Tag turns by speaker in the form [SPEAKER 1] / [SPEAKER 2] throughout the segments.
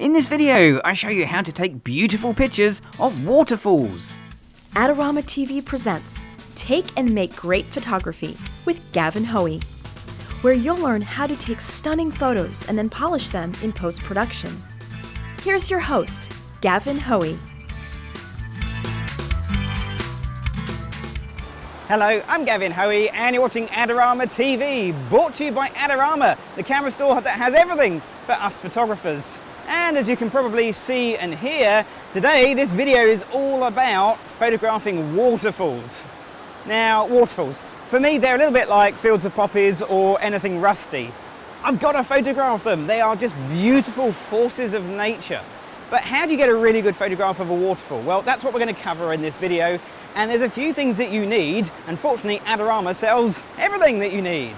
[SPEAKER 1] In this video, I show you how to take beautiful pictures of waterfalls.
[SPEAKER 2] Adorama TV presents Take and Make Great Photography with Gavin Hoey, where you'll learn how to take stunning photos and then polish them in post-production. Here's your host, Gavin Hoey.
[SPEAKER 1] Hello, I'm Gavin Hoey and you're watching Adorama TV, brought to you by Adorama, the camera store that has everything for us photographers. And as you can probably see and hear, today this video is all about photographing waterfalls. Now, waterfalls, for me they're a little bit like fields of poppies or anything rusty. I've got to photograph them. They are just beautiful forces of nature. But how do you get a really good photograph of a waterfall? Well, that's what we're going to cover in this video. And there's a few things that you need. Unfortunately, Adorama sells everything that you need.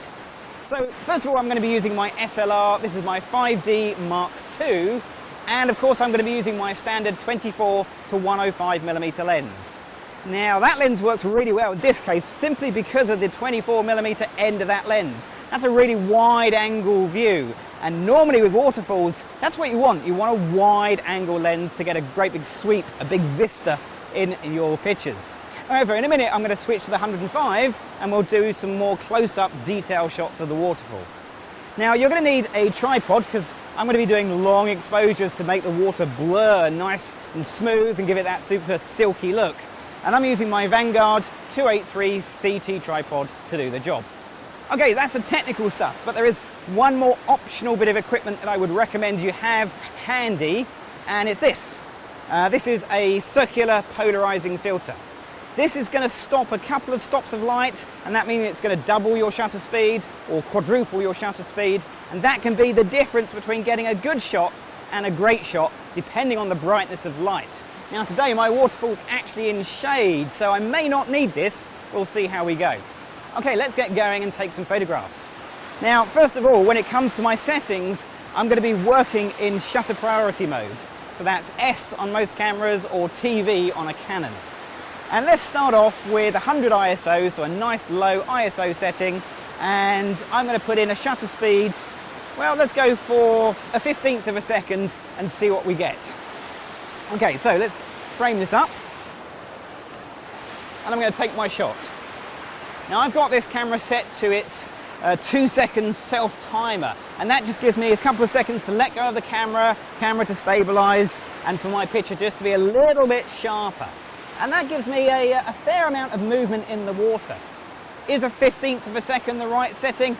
[SPEAKER 1] So first of all, I'm going to be using my SLR. This is my 5D Mark II. And of course, I'm going to be using my standard 24 to 105mm lens. Now that lens works really well in this case, simply because of the 24mm end of that lens. That's a really wide angle view. And normally with waterfalls, that's what you want. You want a wide angle lens to get a great big sweep, a big vista in your pictures. However, in a minute I'm going to switch to the 105 and we'll do some more close-up detail shots of the waterfall. Now you're going to need a tripod because I'm going to be doing long exposures to make the water blur nice and smooth and give it that super silky look. And I'm using my Vanguard 283 CT tripod to do the job. Okay, that's the technical stuff, but there is one more optional bit of equipment that I would recommend you have handy, and it's this. This is a circular polarizing filter. This is going to stop a couple of stops of light, and that means it's going to double your shutter speed or quadruple your shutter speed, and that can be the difference between getting a good shot and a great shot depending on the brightness of light. Now today my waterfall's actually in shade, so I may not need this. We'll see how we go. Okay, let's get going and take some photographs. Now first of all, when it comes to my settings, I'm going to be working in shutter priority mode. So that's S on most cameras or TV on a Canon. And let's start off with 100 ISO, so a nice low ISO setting. And I'm going to put in a shutter speed, well, let's go for a 15th of a second and see what we get. Okay, so let's frame this up. And I'm going to take my shot. Now I've got this camera set to its 2 seconds self-timer, and that just gives me a couple of seconds to let go of the camera to stabilize, and for my picture just to be a little bit sharper. And that gives me a fair amount of movement in the water. Is a 15th of a second the right setting?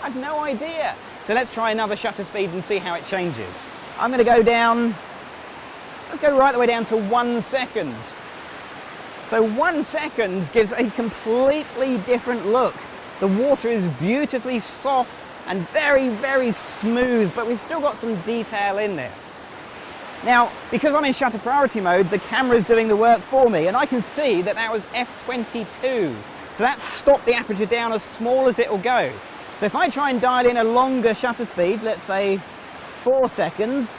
[SPEAKER 1] I've no idea. So let's try another shutter speed and see how it changes. I'm going to go down, let's go right the way down to 1 second. So 1 second gives a completely different look. The water is beautifully soft and very, very smooth, but we've still got some detail in there. Now, because I'm in shutter priority mode, the camera is doing the work for me, and I can see that that was f22. So that's stopped the aperture down as small as it will go. So if I try and dial in a longer shutter speed, let's say 4 seconds,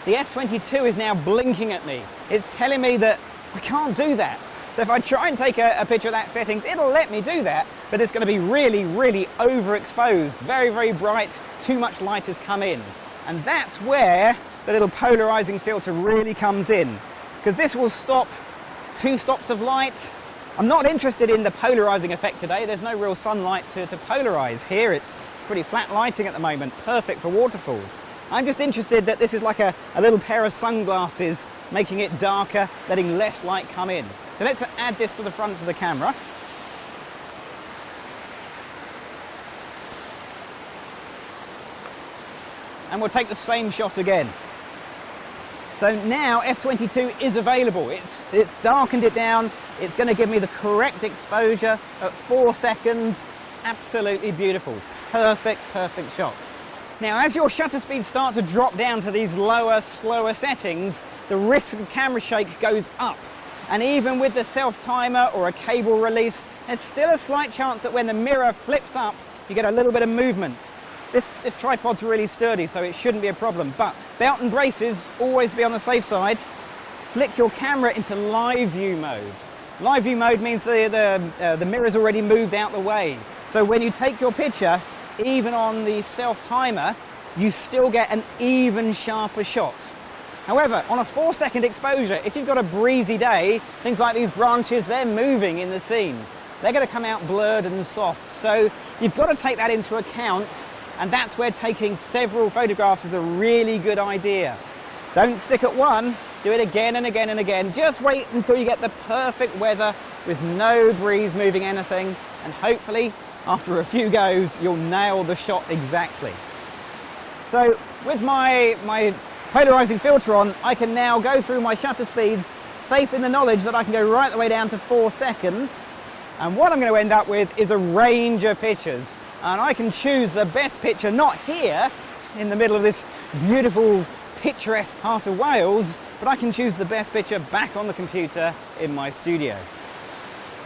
[SPEAKER 1] the f22 is now blinking at me. It's telling me that I can't do that. So if I try and take a picture of that settings, it'll let me do that, but it's going to be really, really overexposed, very, very bright, too much light has come in. And that's where the little polarizing filter really comes in, because this will stop 2 stops of light. I'm not interested in the polarizing effect today. There's no real sunlight to polarize here. It's pretty flat lighting at the moment, perfect for waterfalls. I'm just interested that this is like a little pair of sunglasses, making it darker, letting less light come in. So let's add this to the front of the camera. And we'll take the same shot again. So now f22 is available. It's darkened it down. It's going to give me the correct exposure at 4 seconds. Absolutely beautiful. Perfect, perfect shot. Now, as your shutter speeds start to drop down to these lower, slower settings, the risk of camera shake goes up. And even with the self-timer or a cable release, there's still a slight chance that when the mirror flips up, you get a little bit of movement. This tripod's really sturdy, so it shouldn't be a problem. But belt and braces, always be on the safe side. Flick your camera into live view mode. Live view mode means the mirror's already moved out the way. So when you take your picture, even on the self-timer, you still get an even sharper shot. However, on a 4-second exposure, if you've got a breezy day, things like these branches, they're moving in the scene. They're going to come out blurred and soft. So you've got to take that into account, and that's where taking several photographs is a really good idea. Don't stick at one, do it again and again and again. Just wait until you get the perfect weather with no breeze moving anything, and hopefully after a few goes you'll nail the shot exactly. So with my polarizing filter on, I can now go through my shutter speeds safe in the knowledge that I can go right the way down to 4 seconds, and what I'm going to end up with is a range of pictures, and I can choose the best picture not here in the middle of this beautiful picturesque part of Wales, but I can choose the best picture back on the computer in my studio.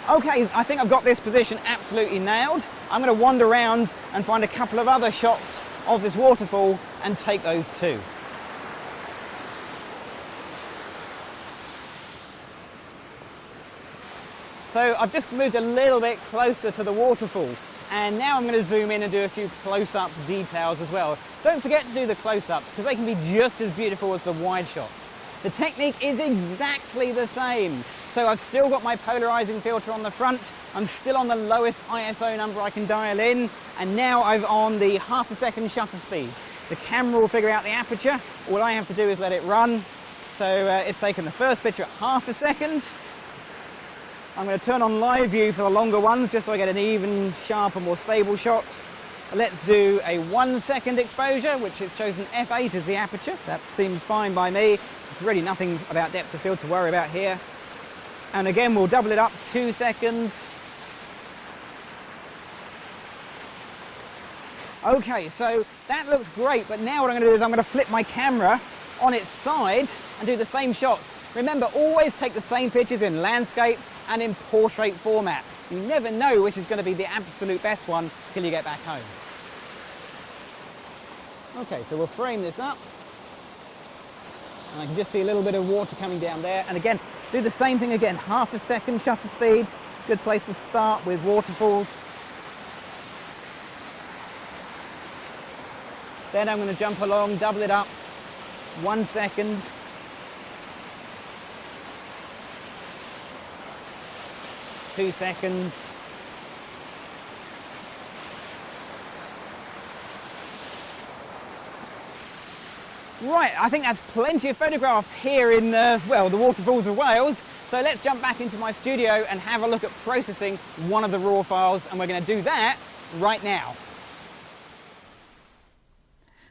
[SPEAKER 1] Okay, I think I've got this position absolutely nailed. I'm going to wander around and find a couple of other shots of this waterfall and take those too. So I've just moved a little bit closer to the waterfall, and now I'm going to zoom in and do a few close-up details as well. Don't forget to do the close-ups because they can be just as beautiful as the wide shots. The technique is exactly the same. So I've still got my polarizing filter on the front, I'm still on the lowest ISO number I can dial in, and now I'm on the half a second shutter speed. The camera will figure out the aperture, all I have to do is let it run. So it's taken the first picture at half a second. I'm going to turn on live view for the longer ones just so I get an even, sharper, more stable shot. Let's do a 1 second exposure, which has chosen f8 as the aperture. That seems fine by me. There's really nothing about depth of field to worry about here. And again, we'll double it up 2 seconds. Okay, so that looks great, but now what I'm going to do is I'm going to flip my camera on its side and do the same shots. Remember, always take the same pictures in landscape and in portrait format. You never know which is going to be the absolute best one till you get back home. Okay, so we'll frame this up. And I can just see a little bit of water coming down there. And again, do the same thing again, half a second shutter speed. Good place to start with waterfalls. Then I'm going to jump along, double it up, 1 second. Two seconds. Right, I think that's plenty of photographs here in, well, the waterfalls of Wales. So let's jump back into my studio and have a look at processing one of the raw files, and we're going to do that right now.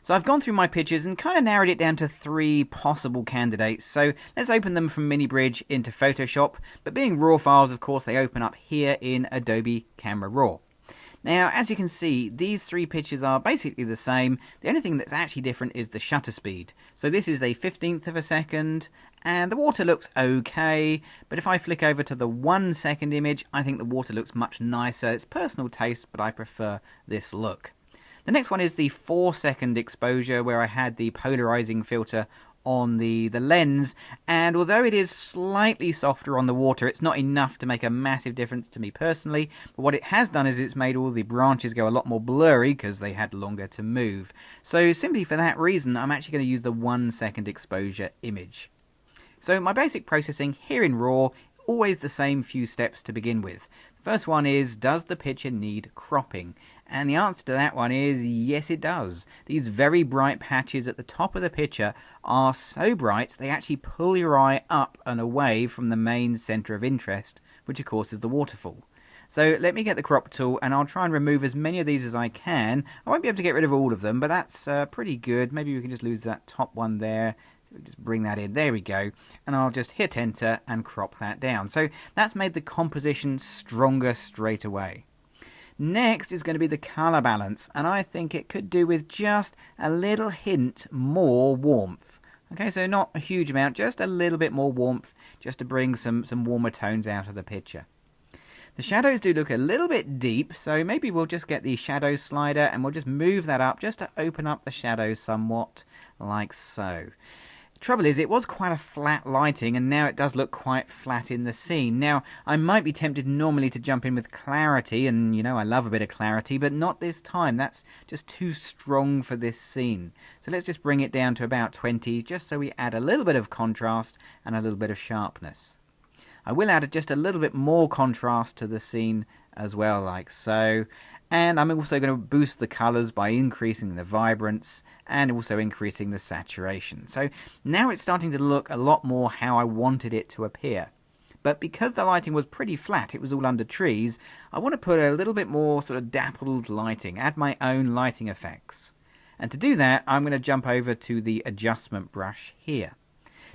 [SPEAKER 1] So I've gone through my pictures and kind of narrowed it down to 3 possible candidates. So let's open them from MiniBridge into Photoshop. But being raw files, of course, they open up here in Adobe Camera Raw. Now, as you can see, these 3 pictures are basically the same. The only thing that's actually different is the shutter speed. So this is a 15th of a second, and the water looks okay. But if I flick over to the 1 second image, I think the water looks much nicer. It's personal taste, but I prefer this look. The next one is the 4 second exposure, where I had the polarizing filter on the lens, and although it is slightly softer on the water, it's not enough to make a massive difference to me personally. But what it has done is it's made all the branches go a lot more blurry because they had longer to move. So simply for that reason, I'm actually going to use the 1 second exposure image. So my basic processing here in RAW, always the same few steps to begin with. The first one is, does the picture need cropping? And the answer to that one is yes, it does. These very bright patches at the top of the picture are so bright they actually pull your eye up and away from the main center of interest, which of course is the waterfall. So let me get the crop tool and I'll try and remove as many of these as I can. I won't be able to get rid of all of them, but that's pretty good. Maybe we can just lose that top one there. So we just bring that in, there we go, and I'll just hit enter and crop that down. So that's made the composition stronger straight away. Next is going to be the colour balance, and I think it could do with just a little hint more warmth. Okay, so not a huge amount, just a little bit more warmth, just to bring some warmer tones out of the picture. The shadows do look a little bit deep, so maybe we'll just get the shadow slider and we'll just move that up just to open up the shadows somewhat, like so. The trouble is, it was quite a flat lighting, and now it does look quite flat in the scene. Now, I might be tempted normally to jump in with clarity, and you know I love a bit of clarity, but not this time. That's just too strong for this scene. So let's just bring it down to about 20, just so we add a little bit of contrast and a little bit of sharpness. I will add just a little bit more contrast to the scene as well, like so. And I'm also going to boost the colours by increasing the vibrance and also increasing the saturation. So now it's starting to look a lot more how I wanted it to appear. But because the lighting was pretty flat, it was all under trees, I want to put a little bit more sort of dappled lighting, add my own lighting effects. And to do that, I'm going to jump over to the adjustment brush here.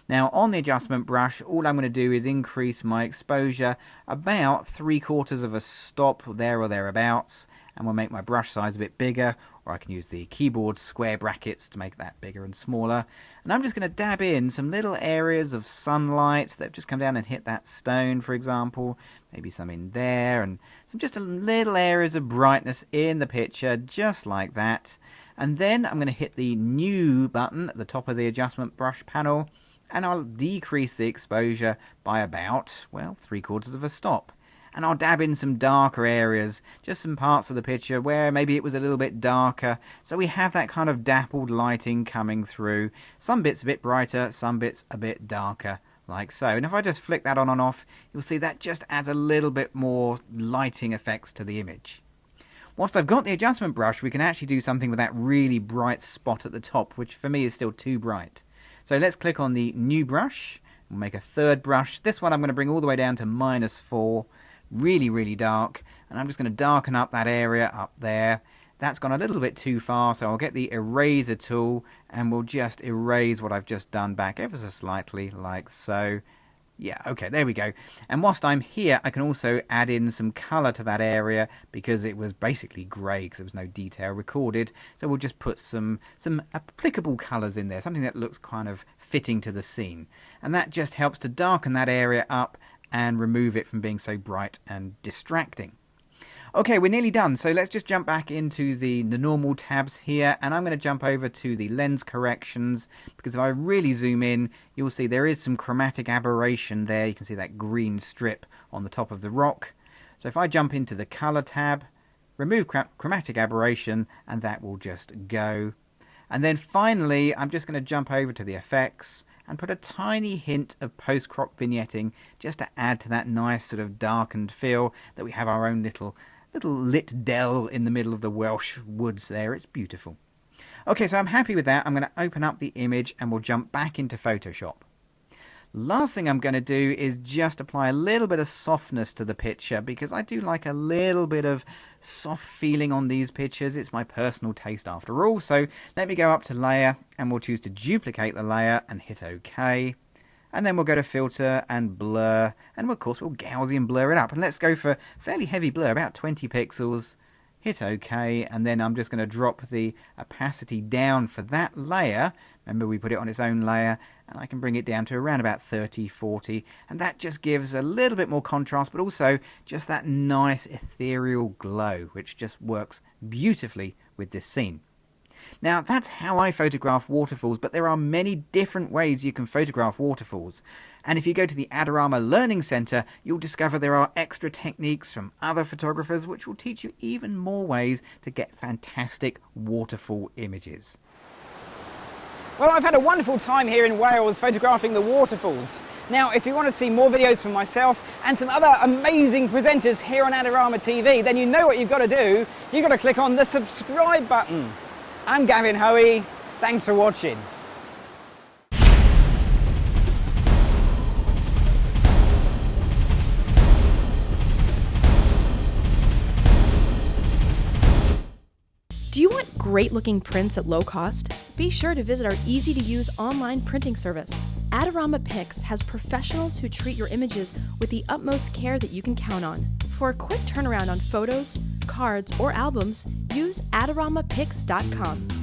[SPEAKER 1] Now on the adjustment brush, all I'm going to do is increase my exposure about 3/4 of a stop there or thereabouts, and we'll make my brush size a bit bigger, or I can use the keyboard square brackets to make that bigger and smaller. And I'm just going to dab in some little areas of sunlight that have just come down and hit that stone, for example, maybe some in there, and some just little areas of brightness in the picture, just like that. And then I'm going to hit the new button at the top of the adjustment brush panel, and I'll decrease the exposure by about, well, 3/4 of a stop. And I'll dab in some darker areas, just some parts of the picture where maybe it was a little bit darker, so we have that kind of dappled lighting coming through. Some bits a bit brighter, some bits a bit darker, like so. And if I just flick that on and off, you'll see that just adds a little bit more lighting effects to the image. Whilst I've got the adjustment brush, we can actually do something with that really bright spot at the top, which for me is still too bright. So let's click on the new brush. We'll make a third brush. This one I'm going to bring all the way down to -4. Really, really dark. And I'm just going to darken up that area up there. That's gone a little bit too far, so I'll get the eraser tool and we'll just erase what I've just done back ever so slightly, like so. Yeah, okay, there we go. And whilst I'm here, I can also add in some colour to that area because it was basically grey because there was no detail recorded. So we'll just put some applicable colours in there, something that looks kind of fitting to the scene. And that just helps to darken that area up and remove it from being so bright and distracting. Okay, we're nearly done, so let's just jump back into the normal tabs here, and I'm going to jump over to the lens corrections, because if I really zoom in, you'll see there is some chromatic aberration there. You can see that green strip on the top of the rock. So if I jump into the color tab, remove chromatic aberration, and that will just go. And then finally, I'm just going to jump over to the effects and put a tiny hint of post-crop vignetting just to add to that nice sort of darkened feel that we have our own little lit dell in the middle of the Welsh woods there. It's beautiful. Okay, so I'm happy with that. I'm going to open up the image and we'll jump back into Photoshop. Last thing I'm going to do is just apply a little bit of softness to the picture because I do like a little bit of soft feeling on these pictures. It's my personal taste after all. So let me go up to layer and we'll choose to duplicate the layer and hit OK. And then we'll go to filter and blur, and of course we'll Gaussian blur it up. And let's go for fairly heavy blur, about 20 pixels. Hit OK, and then I'm just going to drop the opacity down for that layer. Remember, we put it on its own layer, and I can bring it down to around about 30, 40, and that just gives a little bit more contrast, but also just that nice ethereal glow, which just works beautifully with this scene. Now, that's how I photograph waterfalls, but there are many different ways you can photograph waterfalls. And if you go to the Adorama Learning Center, you'll discover there are extra techniques from other photographers which will teach you even more ways to get fantastic waterfall images.
[SPEAKER 3] Well, I've had a wonderful time here in Wales photographing the waterfalls. Now, if you want to see more videos from myself and some other amazing presenters here on Adorama TV, then you know what you've got to do. You've got to click on the subscribe button. I'm Gavin Hoey. Thanks for watching.
[SPEAKER 2] Do you want great-looking prints at low cost? Be sure to visit our easy-to-use online printing service. Adorama Pix has professionals who treat your images with the utmost care that you can count on. For a quick turnaround on photos, cards, or albums, use AdoramaPix.com.